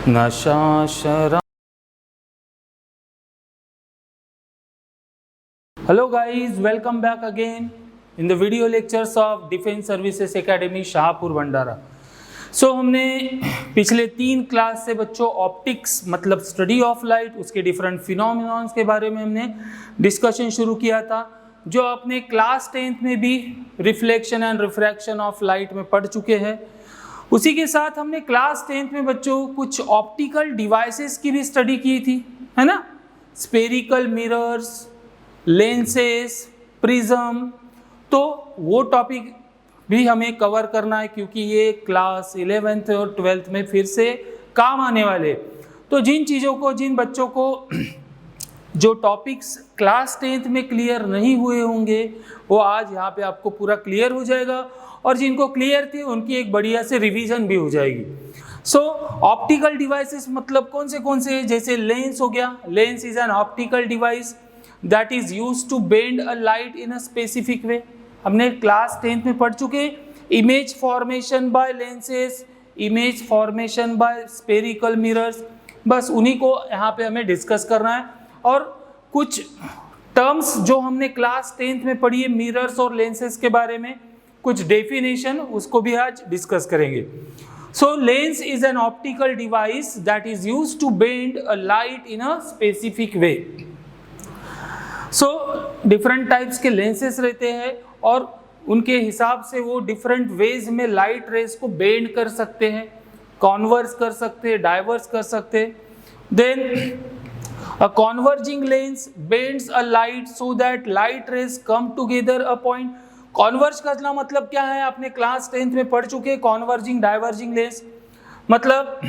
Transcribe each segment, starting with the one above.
नशा शरा। Hello guys, welcome back again in the video lectures of Defense Services Academy Shahpur भंडारा। हमने पिछले 3 class से बच्चों ऑप्टिक्स मतलब स्टडी ऑफ लाइट, उसके डिफरेंट फिनोमिनॉन्स के बारे में हमने डिस्कशन शुरू किया था, जो अपने क्लास 10th में भी reflection and refraction of light में पढ़ चुके हैं। उसी के साथ हमने क्लास 10th में बच्चों कुछ ऑप्टिकल डिवाइसेस की भी स्टडी की थी, है ना। स्पेरिकल मिरर्स, लेंसेस, प्रिज्म, तो वो टॉपिक भी हमें कवर करना है क्योंकि ये क्लास 11th और 12th में फिर से काम आने वाले। तो जिन बच्चों को जो टॉपिक्स क्लास 10th में क्लियर नहीं हुए होंगे वो आज यहाँ पे आपको पूरा क्लियर हो जाएगा, और जिनको क्लियर थी उनकी एक बढ़िया से रिवीजन भी हो जाएगी। ऑप्टिकल डिवाइसेस मतलब कौन से, जैसे लेंस हो गया। Lens is an optical device that is used to bend a light in a specific way. हमने क्लास 10th में पढ़ चुके। Image formation by lenses, image formation by spherical mirrors, बस उन्हीं को यहाँ पे हमें डिस्कस करना है। और कुछ टर्म्स जो हमने क्लास 10th में पढ़ी है मिरर्स और लेंसेस के बारे में, कुछ डेफिनेशन, उसको भी आज डिस्कस करेंगे। Lens is an optical device that is used to bend a light in a specific way. Different types के लेंसेस रहते हैं और उनके हिसाब से वो डिफरेंट वेज में लाइट रेज को बेंड कर सकते हैं, कॉन्वर्स कर सकते हैं, डाइवर्स कर सकते हैं। Then a converging lens bends a light so that light rays come together a point। Converge करना मतलब क्या है, आपने क्लास 10th में पढ़ चुके। कॉन्वर्जिंग डाइवर्जिंग लेंस मतलब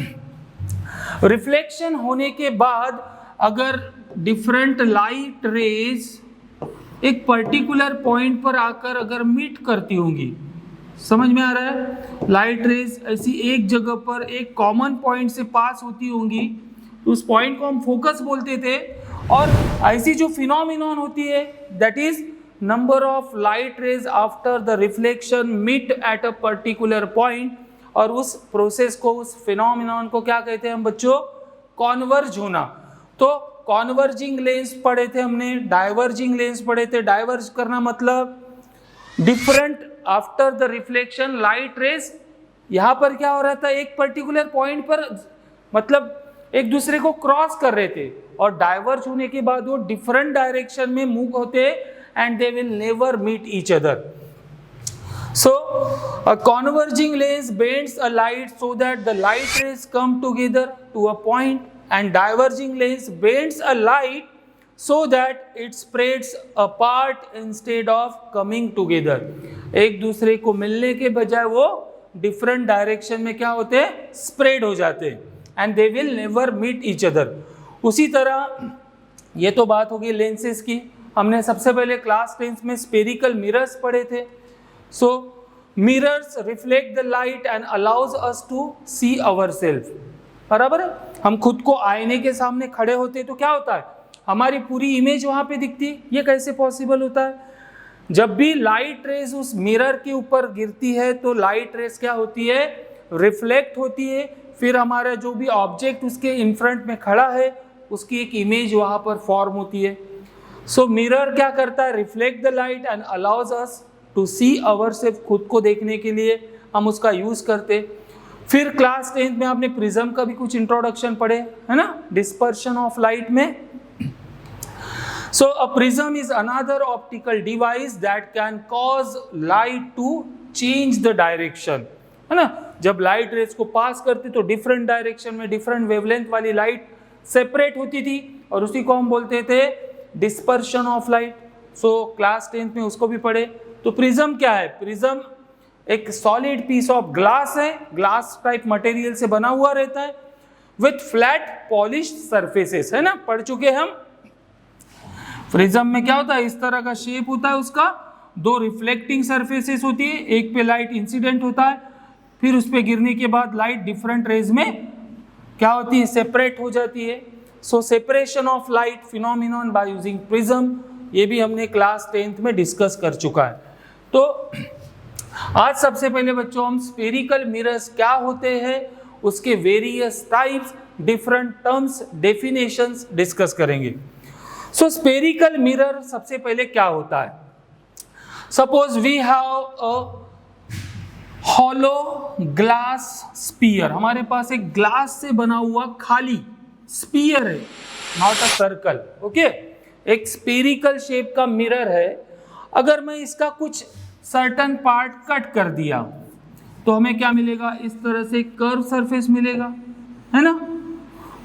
रिफ्लेक्शन होने के बाद अगर डिफरेंट लाइट रेज एक पर्टिकुलर पॉइंट पर आकर अगर मीट करती होंगी, समझ में आ रहा है। लाइट रेज ऐसी एक जगह पर एक कॉमन पॉइंट से पास होती होंगी, उस पॉइंट को हम फोकस बोलते थे। और ऐसी जो फिनोमिनॉन होती है that is number of light rays after the reflection meet at a particular point, और उस प्रोसेस को, उस फिनोमिनॉन को क्या कहते हैं हम बच्चों, कॉन्वर्ज होना। तो कॉन्वर्जिंग लेंस पढ़े थे हमने, डाइवर्जिंग लेंस पढ़े थे। डाइवर्ज करना मतलब different after the reflection light rays, यहाँ पर क्या हो रहा था, एक पर्टिकुलर पॉइंट पर मतलब एक दूसरे को क्रॉस कर रहे थे, और डाइवर्ज होने के बाद वो डिफरेंट डायरेक्शन में मूव होते and they will never meet each other. A converging lens bends a light so that the light rays come together to a point, and diverging lens bends a light so that it spreads apart instead of coming together। एक दूसरे को मिलने के बजाय वो different direction में क्या होते हैं, स्प्रेड हो जाते हैं, and they will never meet each other। उसी तरह ये तो बात होगी लेंसेज की। हमने सबसे पहले क्लास 10th में स्पेरिकल मिरर्स पढ़े थे। Mirrors reflect the light and allows us to see ourselves. बराबर है, हम खुद को आईने के सामने खड़े होते तो क्या होता है, हमारी पूरी इमेज वहां पे दिखती है। ये कैसे पॉसिबल होता है, जब भी लाइट रेज उस मिरर के ऊपर गिरती है तो लाइट रेज क्या होती है, रिफ्लेक्ट होती है। फिर हमारा जो भी ऑब्जेक्ट उसके इन फ्रंट में खड़ा है उसकी एक इमेज वहां पर फॉर्म होती है। मिरर क्या करता है, reflect the light and allows us to see ourselves, खुद को देखने के लिए हम उसका यूज करते। फिर क्लास 10th में आपने प्रिज्म का भी कुछ इंट्रोडक्शन पढ़े, है ना, डिस्पर्शन ऑफ लाइट में। A prism is another optical device that can cause light to change the direction, है ना। जब लाइट रेज को पास करते तो डिफरेंट डायरेक्शन में डिफरेंट वेवलेंथ वाली लाइट सेपरेट होती थी, और उसी को हम बोलते थे dispersion of light. Class 10th में उसको भी पढ़े। तो प्रिज्म क्या है, प्रिज्म एक सॉलिड पीस ऑफ ग्लास है, ग्लास टाइप मटेरियल से बना हुआ रहता है विथ फ्लैट पॉलिश्ड सरफेसेस, है ना, पढ़ चुके हम। प्रिज्म में क्या होता है, इस तरह का शेप होता है उसका, 2 रिफ्लेक्टिंग सरफेसेस होती है, एक पे लाइट इंसिडेंट होता है, फिर उस पे गिरने के बाद लाइट डिफरेंट रेज में क्या होती है, सेपरेट हो जाती है। Separation of light phenomenon by using prism, ये भी हमने क्लास 10th में डिस्कस कर चुका है। तो आज सबसे पहले बच्चों हम स्फेरिकल मिरर्स क्या होते हैं, उसके various types different terms definitions discuss करेंगे। सो स्पेरिकल मिरर सबसे पहले क्या होता है? Suppose we have a hollow glass sphere, हमारे पास एक ग्लास से बना हुआ खाली स्पीयर है, नॉट अ सर्कल, ओके, एक स्पेरिकल शेप का मिरर है। अगर मैं इसका कुछ सर्टन पार्ट कट कर दिया तो हमें क्या मिलेगा? इस तरह से कर्व सरफेस मिलेगा, है ना।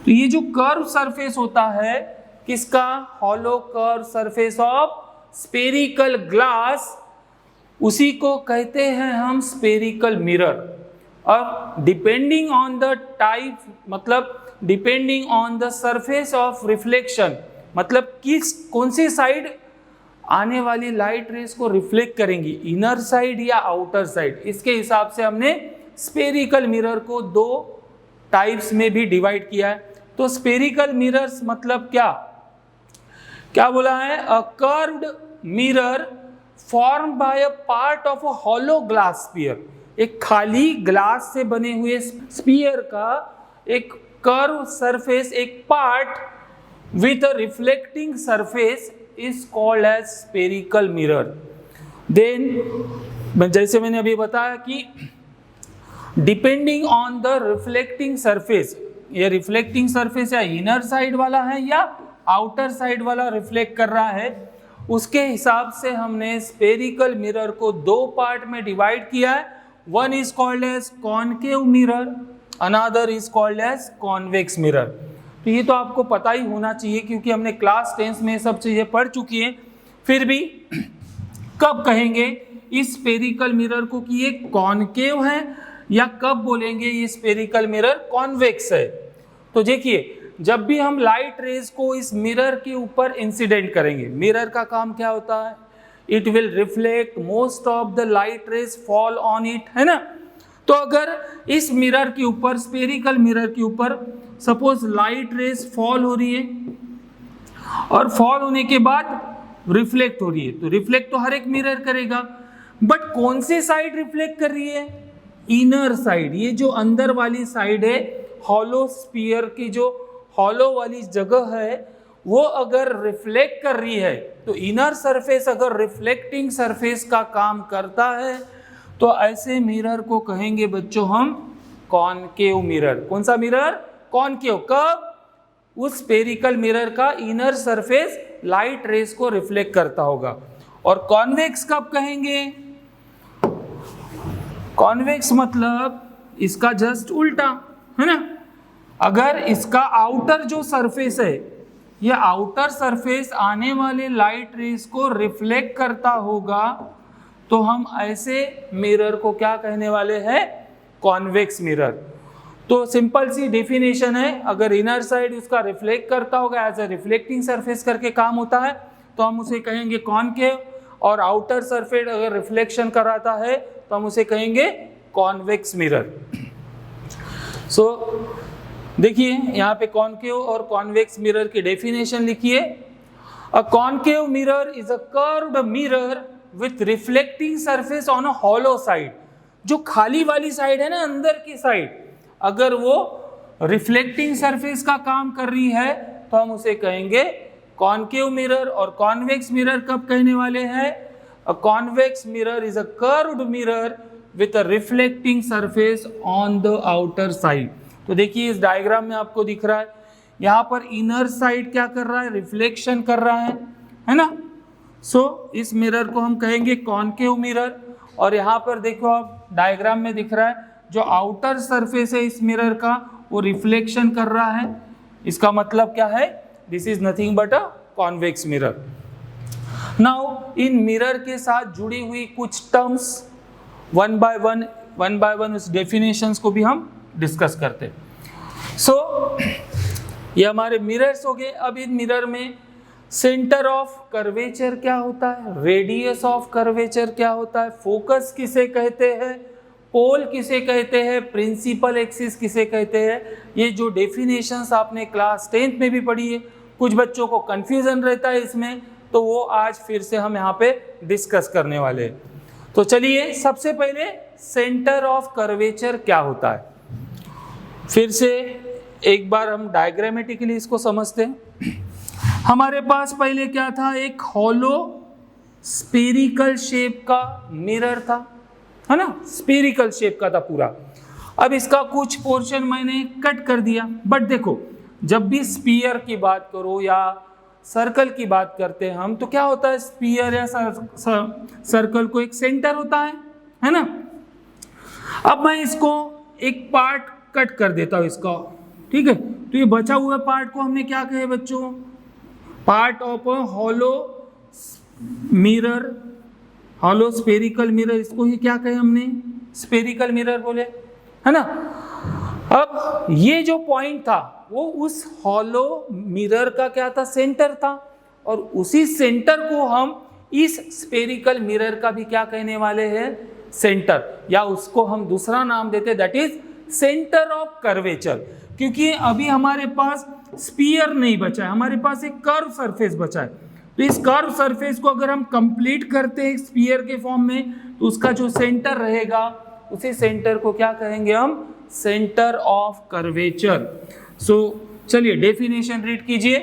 तो ये जो कर्व सरफेस होता है किसका? Hollow curve surface of spherical glass, उसी को कहते हैं हम स्पेरिकल मिरर। और डिपेंडिंग ऑन द टाइप, मतलब depending on the surface of reflection, मतलब कौन सी साइड आने वाली लाइट रेस को रिफ्लेक्ट करेंगी, इनर साइड या आउटर साइड, इसके हिसाब से हमने स्पेरिकल मिरर को दो टाइप्स में भी डिवाइड किया है। तो स्पेरिकल मिरर्स मतलब क्या बोला है? A curved mirror form by a part of a hollow glass sphere, एक खाली ग्लास से बने हुए स्पीयर का एक कर्व सरफेस, एक part with a reflecting surface is called as spherical mirror. Then जैसे मैंने अभी बताया कि depending on the reflecting surface, ये रिफ्लेक्टिंग सरफेस या इनर साइड वाला है या आउटर साइड वाला रिफ्लेक्ट कर रहा है, उसके हिसाब से हमने स्पेरिकल मिरर को दो पार्ट में डिवाइड किया है। One is called as concave mirror, another is called as convex mirror. तो ये तो आपको पता ही होना चाहिए क्योंकि हमने क्लास 10 में सब चीजें पढ़ चुकी हैं। फिर भी कब कहेंगे इस स्पेरिकल मिरर को कि ये कॉनकेव है, या कब बोलेंगे ये स्पेरिकल मिरर कॉन्वेक्स है? तो देखिए, जब भी हम लाइट रेज को इस मिरर के ऊपर इंसिडेंट करेंगे, मिरर का काम क्या होता है? It will reflect most of the light rays fall on it, है ना। तो अगर इस मिरर के ऊपर, स्पेरिकल मिरर के ऊपर सपोज लाइट रेज फॉल हो रही है और फॉल होने के बाद रिफ्लेक्ट हो रही है, तो रिफ्लेक्ट तो हर एक मिरर करेगा, बट कौन सी साइड रिफ्लेक्ट कर रही है? इनर साइड, ये जो अंदर वाली साइड है, हॉलो स्पीयर की जो हॉलो वाली जगह है, वो अगर रिफ्लेक्ट कर रही है तो इनर सरफेस अगर रिफ्लेक्टिंग सरफेस का काम करता है तो ऐसे मिरर को कहेंगे बच्चों हम कॉनकेव मिरर। कौन सा मिरर? कॉनकेव। कब? उस स्पेरिकल मिरर का इनर सरफेस लाइट रेस को रिफ्लेक्ट करता होगा। और कॉन्वेक्स कब कहेंगे? कॉन्वेक्स मतलब इसका जस्ट उल्टा, है ना। अगर इसका आउटर जो सरफेस है, ये आउटर सरफेस आने वाले लाइट रेस को रिफ्लेक्ट करता होगा तो हम ऐसे मिरर को क्या कहने वाले हैं? Convex mirror. तो सिंपल सी डेफिनेशन है, अगर इनर साइड उसका रिफ्लेक्ट करता होगा, एज ए रिफ्लेक्टिंग सरफेस करके काम होता है, तो हम उसे कहेंगे कॉनकेव। और आउटर सरफेस अगर रिफ्लेक्शन कराता है तो हम उसे कहेंगे कॉन्वेक्स मिरर। सो देखिए यहाँ पे कॉनकेव और कॉन्वेक्स मिरर की डेफिनेशन लिखिए। A concave mirror is a curved mirror with reflecting surface on a hollow side. जो खाली वाली साइड है ना, अंदर की साइड, अगर वो रिफ्लेक्टिंग सरफेस का काम कर रही है तो हम उसे कहेंगे कॉनकेव मिरर। और कॉन्वेक्स मिरर कब कहने वाले हैं? A convex mirror is a curved mirror with a reflecting surface on the outer side. तो देखिए इस डायग्राम में आपको दिख रहा है, यहाँ पर इनर साइड क्या कर रहा है? रिफ्लेक्शन कर रहा है ना। सो इस मिरर को हम कहेंगे कॉनकेव मिरर। और यहाँ पर देखो आप डायग्राम में दिख रहा है, जो आउटर सरफेस है इस मिरर का वो रिफ्लेक्शन कर रहा है। इसका मतलब क्या है? This is nothing but a convex mirror. Now in mirror के साथ जुड़ी हुई कुछ टर्म्स वन बाय वन उस डेफिनेशंस को भी हम डिस्कस करते हैं। सो ये हमारे मिरर्स हो गए। अब इन मिरर में सेंटर ऑफ कर्वेचर क्या होता है, रेडियस ऑफ कर्वेचर क्या होता है, फोकस किसे कहते हैं, पोल किसे कहते हैं, प्रिंसिपल एक्सिस किसे कहते हैं, ये जो डेफिनेशंस आपने क्लास 10th में भी पढ़ी है। कुछ बच्चों को कंफ्यूजन रहता है इसमें, तो वो आज फिर से हम यहाँ पे डिस्कस करने वाले हैं। तो चलिए सबसे पहले सेंटर ऑफ कर्वेचर क्या होता है। फिर से एक बार हम डायग्रामेटिकली इसको समझते हैं। हमारे पास पहले क्या था, एक हॉलो स्फेरिकल शेप का मिरर था, है ना, स्फेरिकल शेप का था पूरा। अब इसका कुछ पोर्शन मैंने कट कर दिया, बट देखो जब भी स्फीयर की बात करो या सर्कल की बात करते हैं हम, तो क्या होता है, स्फीयर या सर्कल को एक सेंटर होता है ना। अब मैं इसको एक पार्ट कट कर देता हूं इसका, ठीक है। तो ये बचा हुआ पार्ट को हमने क्या कहे बच्चों, part of a hollow mirror, hollow spherical mirror, इसको ही क्या कहे हमने, स्फेरिकल मिरर बोले, है ना। अब ये जो पॉइंट था वो उस हॉलो मिरर का क्या था, सेंटर था, और उसी सेंटर को हम इस स्फेरिकल मिरर का भी क्या कहने वाले हैं, सेंटर, या उसको हम दूसरा नाम देते, that is centre of curvature. क्योंकि अभी हमारे पास स्फीयर नहीं बचा है, हमारे पास एक कर्व सरफेस बचा है। तो इस कर्व सरफेस को अगर हम कंप्लीट करते हैं स्फीयर के फॉर्म में, तो उसका जो सेंटर रहेगा, उसी सेंटर को क्या कहेंगे हम, सेंटर ऑफ कर्वेचर। सो चलिए डेफिनेशन रीड कीजिए,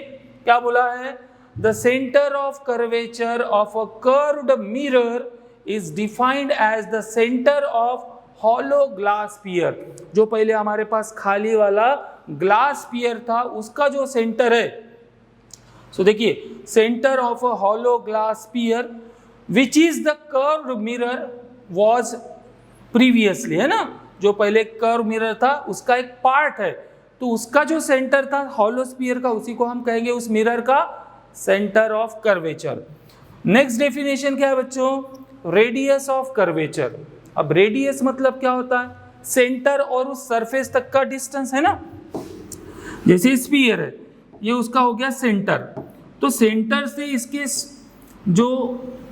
क्या बोला है, the centre of curvature of a curved mirror is defined as the centre of hollow glass sphere. जो पहले हमारे पास खाली वाला ग्लास स्फीयर था, उसका जो सेंटर है, सो देखिए, centre of a hollow glass sphere which is the curved mirror was previously, है ना, जो पहले कर्व मिरर था उसका एक पार्ट है, तो उसका जो सेंटर था हॉलो स्फीयर का, उसी को हम कहेंगे उस मिरर का centre of curvature. Next definition क्या है बच्चों, रेडियस ऑफ कर्वेचर। अब रेडियस मतलब क्या होता है, सेंटर और उस सरफेस तक का डिस्टेंस, है ना। जैसे स्फीयर है, ये उसका हो गया सेंटर, तो सेंटर से इसके जो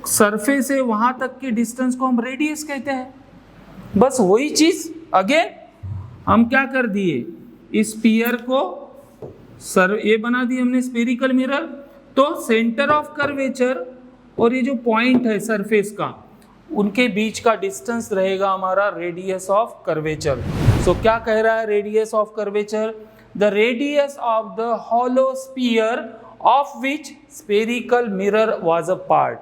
सरफेस है वहां तक के डिस्टेंस को हम रेडियस कहते हैं। बस वही चीज अगेन हम क्या कर दिए, इस स्फीयर को ये बना दिए हमने स्फेरिकल मिरर, तो सेंटर ऑफ कर्वेचर और ये जो पॉइंट है सरफेस का, उनके बीच का डिस्टेंस रहेगा हमारा रेडियस ऑफ कर्वेचर। सो क्या कह रहा है radius of curvature, the radius of the hollow sphere of which spherical mirror was a part.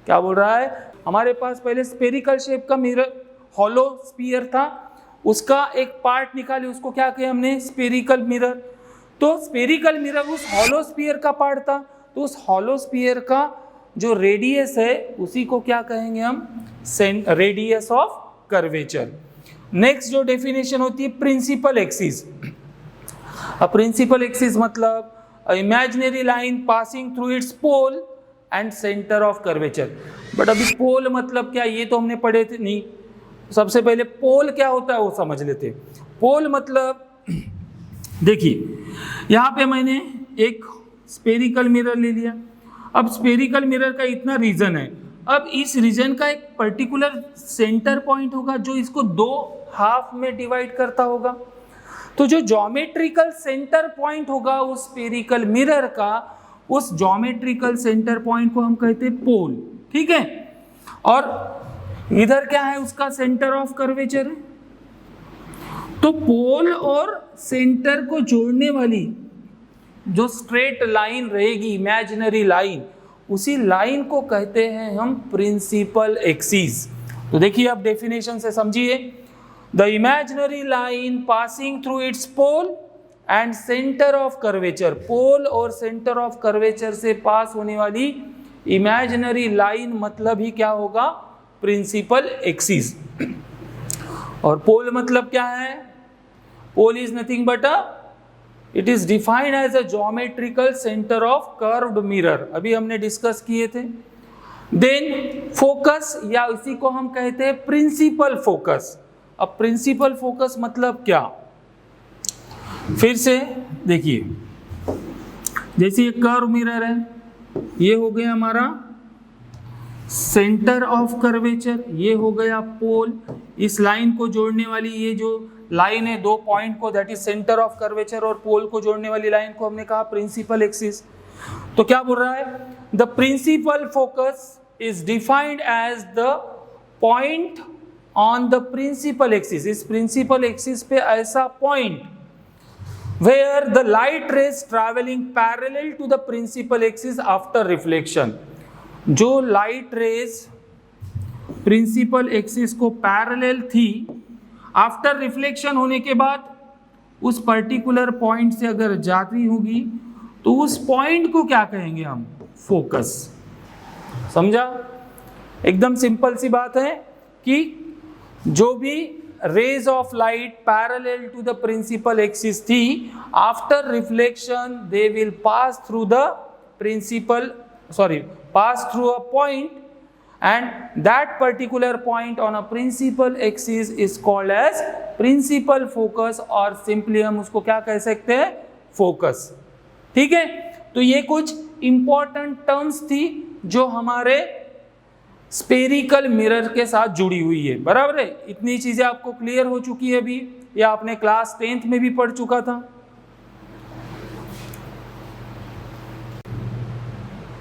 क्या बोल रहा है, हमारे पास पहले स्फेरिकल शेप का मिरर हॉलो स्फीयर था, उसका एक पार्ट निकाले, उसको क्या किया हमने, स्फेरिकल मिरर। तो स्फेरिकल मिरर उस हॉलो स्फीयर का पार्ट था, तो उस हॉलो स्फीयर का जो रेडियस है उसी को क्या कहेंगे हम, रेडियस ऑफ कर्वेचर। नेक्स्ट जो डेफिनेशन होती है प्रिंसिपल एक्सिस। अब प्रिंसिपल एक्सिस मतलब imaginary line passing through its pole and centre of curvature. But अभी पोल मतलब क्या, ये तो हमने पढ़े थे नहीं, सबसे पहले पोल क्या होता है वो समझ लेते। पोल मतलब देखिए, यहाँ पे मैंने एक स्फेरिकल मिरर ले लिया। अब स्फेरिकल मिरर का इतना रीजन है, अब इस रीजन का एक पर्टिकुलर सेंटर पॉइंट होगा जो इसको दो हाफ में डिवाइड करता होगा। तो जो ज्योमेट्रिकल सेंटर पॉइंट होगा उस स्फेरिकल मिरर का, उस ज्योमेट्रिकल सेंटर पॉइंट को हम कहते हैं पोल, ठीक है। और इधर क्या है, उसका सेंटर ऑफ कर्वेचर है। तो पोल और सेंटर को जोड़ने वाली जो स्ट्रेट लाइन रहेगी, इमेजिनरी लाइन, उसी लाइन को कहते हैं हम प्रिंसिपल एक्सिस। तो देखिए अब डेफिनेशन से समझिए, the imaginary line passing through its pole and centre of curvature. Pole और सेंटर ऑफ कर्वेचर से पास होने वाली इमेजिनरी लाइन मतलब ही क्या होगा, प्रिंसिपल एक्सिस। और पोल मतलब क्या है, pole is nothing but it is defined as a geometrical centre of curved mirror, अभी हमने डिस्कस किए थे। देन फोकस, या इसी को हम कहते हैं प्रिंसिपल फोकस। अब प्रिंसिपल फोकस मतलब क्या, फिर से देखिए, जैसे ये कर्व मिरर है, ये हो गया हमारा सेंटर ऑफ कर्वेचर, ये हो गया पोल। इस लाइन को जोड़ने वाली ये जो लाइन है, दो पॉइंट को, that is centre of curvature और पोल को जोड़ने वाली लाइन को हमने कहा प्रिंसिपल एक्सिस। तो क्या बोल रहा है, the principal focus is defined as the point on the principal axis. इस प्रिंसिपल एक्सिस पे ऐसा point where the light rays traveling parallel to the principal axis after reflection. जो लाइट रेज प्रिंसिपल एक्सिस को parallel थी, after reflection होने के बाद उस पर्टिकुलर पॉइंट से अगर जाती होगी तो उस पॉइंट को क्या कहेंगे हम? फोकस। समझा? एकदम सिंपल सी बात है कि जो भी rays of light parallel to the principal axis थी, after reflection they will pass through the pass through a point, and that particular point on a principal axis is called as principal focus, और simply हम उसको क्या कह सकते हैं? Focus. ठीक है, तो ये कुछ इंपॉर्टेंट टर्म्स थी जो हमारे स्पेरिकल मिरर के साथ जुड़ी हुई है। बराबर है? इतनी चीजें आपको क्लियर हो चुकी है अभी, या आपने क्लास 10th में भी पढ़ चुका था।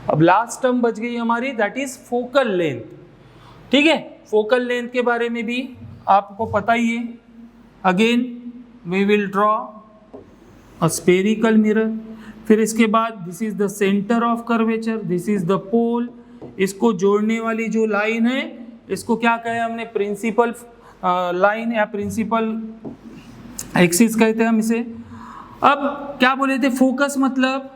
अब लास्ट टर्म बच गई हमारी, दैट इज फोकल लेंथ। ठीक है, फोकल लेंथ के बारे में भी आपको पता ही है। Again we will draw a spherical mirror, फिर इसके बाद this is the centre of curvature, this is the pole, इसको जोड़ने वाली जो लाइन है इसको क्या कहे हमने? प्रिंसिपल लाइन या प्रिंसिपल एक्सिस कहते हैं हम इसे। अब क्या बोले थे? फोकस मतलब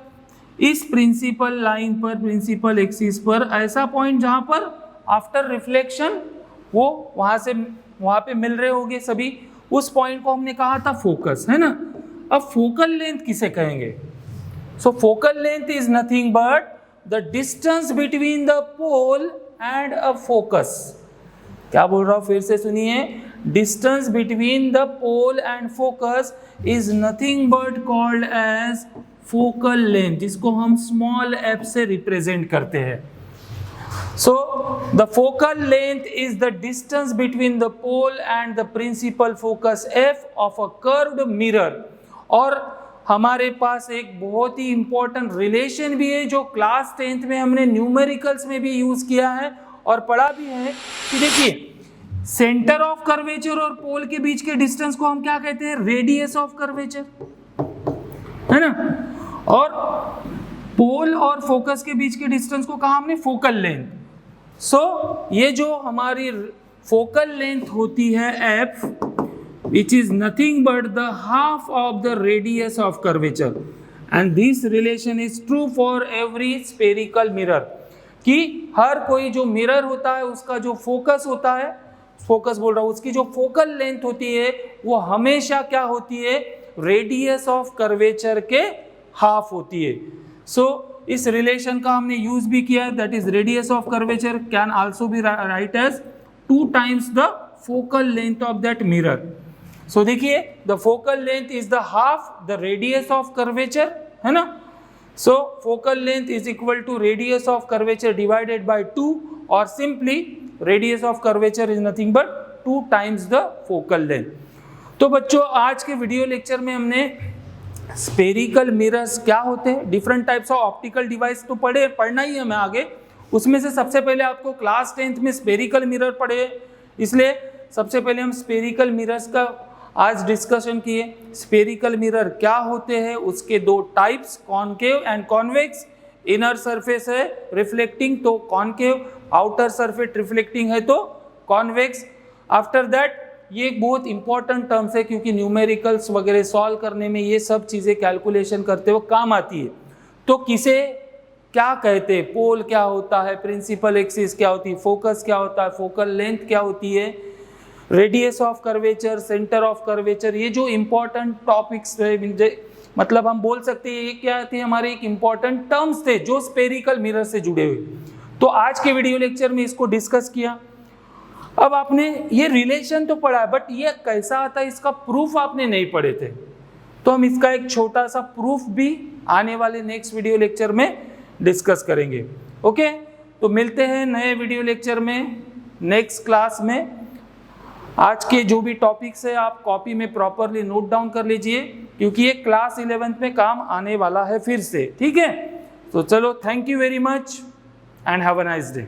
इस प्रिंसिपल लाइन पर, प्रिंसिपल एक्सिस पर ऐसा पॉइंट जहां पर आफ्टर रिफ्लेक्शन वो वहां पे मिल रहे होंगे सभी, उस पॉइंट को हमने कहा था फोकस, है ना। अब फोकल लेंथ किसे कहेंगे? So focal length is nothing but the distance between the pole and a focus. क्या बोल रहा हूं? फिर से सुनिए, distance between the pole and focus is nothing but called as focal length, जिसको हम स्मॉल एफ से रिप्रेजेंट करते हैं। So the focal length is the distance between the pole and the principal focus F of a curved mirror. और हमारे पास एक बहुत ही इंपॉर्टेंट रिलेशन भी है जो क्लास 10th में हमने न्यूमेरिकल्स में भी यूज किया है और पढ़ा भी है कि देखिए, सेंटर ऑफ कर्वेचर और पोल के बीच के डिस्टेंस को हम क्या कहते हैं? रेडियस ऑफ कर्वेचर, है ना। और पोल और फोकस के बीच के डिस्टेंस को कहा हमने? Focal length. सो ये जो हमारी फोकल लेंथ होती है F, which is nothing but the half of the radius of curvature, and this relation is true for every spherical mirror, कि हर कोई जो मिरर होता है उसका जो फोकस होता है, फोकस बोल रहा हूँ, उसकी जो फोकल लेंथ होती है वो हमेशा क्या होती है? रेडियस ऑफ कर्वेचर के हाफ होती है। सो इस रिलेशन का हमने यूज भी किया, that is radius of curvature can also be write as 2 times the focal length of that mirror. So देखिए, the focal length is the half the radius of curvature, है ना। So focal length is equal to radius of curvature divided by 2, और simply radius of curvature is nothing but 2 times the focal length. तो बच्चों, आज के video lecture में हमने spherical mirrors क्या होते हैं, different types of optical device तो पढ़ना ही है हमें आगे। उसमें से सबसे पहले आपको क्लास 10th में स्पेरिकल मिरर पढ़े, इसलिए सबसे पहले हम स्पेरिकल मिरर्स का आज डिस्कशन किए। स्पेरिकल मिरर क्या होते हैं, उसके 2 types, concave and convex. Inner surface है रिफ्लेक्टिंग तो कॉनकेव, आउटर सरफेस रिफ्लेक्टिंग है तो कॉन्वेक्स। आफ्टर दैट ये एक बहुत इंपॉर्टेंट टर्म्स है क्योंकि न्यूमेरिकल्स वगैरह सॉल्व करने में ये सब चीज़ें कैलकुलेशन करते हुए काम आती है। तो किसे क्या कहते हैं? पोल क्या होता है, प्रिंसिपल एक्सिस क्या होती है, फोकस क्या होता है, फोकल लेंथ क्या होती है, radius of curvature, centre of curvature, ये जो इंपॉर्टेंट टॉपिक्स है, मतलब हम बोल सकते हैं ये क्या थे? हमारे एक इंपॉर्टेंट टर्म्स थे जो स्पेरिकल मिरर से जुड़े हुए। तो आज के वीडियो लेक्चर में इसको डिस्कस किया। अब आपने ये रिलेशन तो पढ़ा, बट ये कैसा आता है इसका प्रूफ आपने नहीं पढ़े थे, तो हम इसका एक छोटा सा प्रूफ भी आने वाले नेक्स्ट वीडियो लेक्चर में डिस्कस करेंगे। ओके, तो मिलते हैं नए वीडियो लेक्चर में नेक्स्ट क्लास में। आज के जो भी टॉपिक्स है आप कॉपी में प्रॉपरली नोट डाउन कर लीजिए क्योंकि ये क्लास 11th में काम आने वाला है फिर से। ठीक है, तो चलो, thank you very much and have a nice day.